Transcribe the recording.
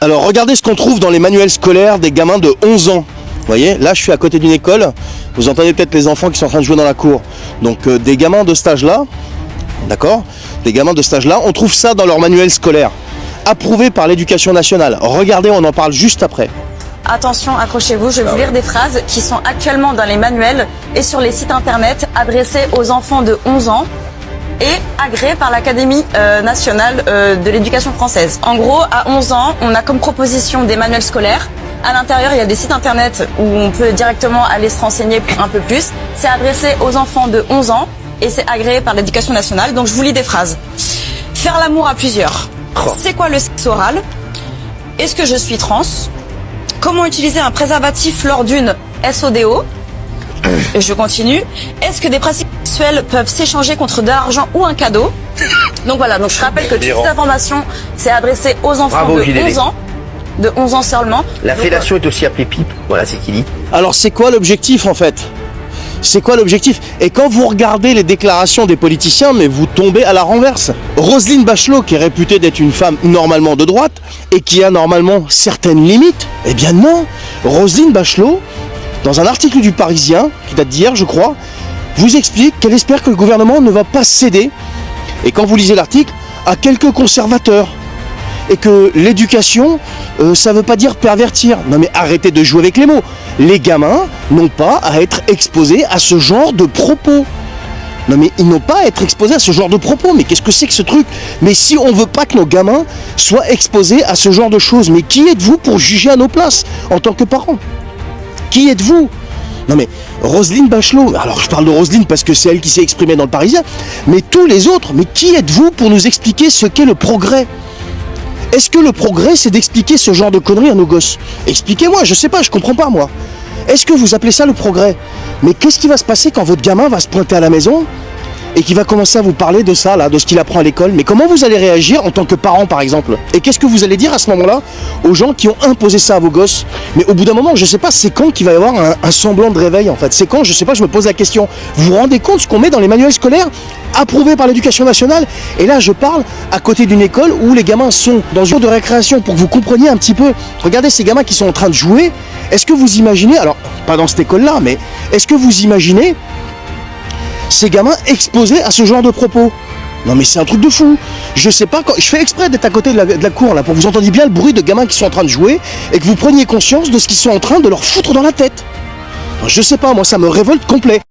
Alors regardez ce qu'on trouve dans les manuels scolaires des gamins de 11 ans. Vous voyez, là je suis à côté d'une école, vous entendez peut-être les enfants qui sont en train de jouer dans la cour. Donc des gamins de cet âge-là, d'accord, des gamins de cet âge-là, on trouve ça dans leur manuel scolaire, approuvé par l'éducation nationale. Regardez, on en parle juste après. Attention, accrochez-vous, je vais vous lire des phrases qui sont actuellement dans les manuels et sur les sites internet adressés aux enfants de 11 ans et agréés par l'Académie nationale de l'éducation française. En gros, à 11 ans, on a comme proposition des manuels scolaires. À l'intérieur, il y a des sites internet où on peut directement aller se renseigner pour un peu plus. C'est adressé aux enfants de 11 ans et c'est agréé par l'éducation nationale. Donc je vous lis des phrases. Faire l'amour à plusieurs. C'est quoi le sexe oral? Est-ce que je suis trans? Comment utiliser un préservatif lors d'une SODO? Et je continue. Est-ce que des pratiques sexuelles peuvent s'échanger contre de l'argent ou un cadeau? Donc voilà, donc je rappelle que toutes ces informations, c'est adressé aux enfants de 11 ans. De 11 ans seulement. La fellation est aussi appelée pipe, voilà, c'est qui dit. Alors c'est quoi l'objectif en fait? C'est quoi l'objectif? Et quand vous regardez les déclarations des politiciens, mais vous tombez à la renverse. Roselyne Bachelot, qui est réputée d'être une femme normalement de droite, et qui a normalement certaines limites, eh bien non. Roselyne Bachelot, dans un article du Parisien, qui date d'hier je crois, vous explique qu'elle espère que le gouvernement ne va pas céder, et quand vous lisez l'article, à quelques conservateurs. Et que l'éducation, ça veut pas dire pervertir. Non mais arrêtez de jouer avec les mots. Les gamins n'ont pas à être exposés à ce genre de propos. Non mais ils n'ont pas à être exposés à ce genre de propos. Mais qu'est-ce que c'est que ce truc? Mais si on veut pas que nos gamins soient exposés à ce genre de choses, mais qui êtes-vous pour juger à nos places en tant que parents? Qui êtes-vous? Non mais Roselyne Bachelot, alors je parle de Roselyne parce que c'est elle qui s'est exprimée dans le Parisien, mais tous les autres, mais qui êtes-vous pour nous expliquer ce qu'est le progrès? Est-ce que le progrès, c'est d'expliquer ce genre de conneries à nos gosses? Expliquez-moi, je sais pas, je comprends pas moi. Est-ce que vous appelez ça le progrès? Mais qu'est-ce qui va se passer quand votre gamin va se pointer à la maison et qui va commencer à vous parler de ça, là, de ce qu'il apprend à l'école? Mais comment vous allez réagir en tant que parent, par exemple? Et qu'est-ce que vous allez dire à ce moment-là aux gens qui ont imposé ça à vos gosses? Mais au bout d'un moment, je sais pas, c'est quand qu'il va y avoir un semblant de réveil, en fait? C'est quand, je sais pas, je me pose la question. Vous vous rendez compte ce qu'on met dans les manuels scolaires approuvés par l'éducation nationale? Et là, je parle à côté d'une école où les gamins sont dans une cour de récréation, pour que vous compreniez un petit peu. Regardez ces gamins qui sont en train de jouer. Est-ce que vous imaginez, alors, pas dans cette école-là, mais est-ce que vous imaginez ces gamins exposés à ce genre de propos? Non mais c'est un truc de fou. Je sais pas, je fais exprès d'être à côté de la cour là pour que vous entendiez bien le bruit de gamins qui sont en train de jouer et que vous preniez conscience de ce qu'ils sont en train de leur foutre dans la tête. Je sais pas, moi ça me révolte complet.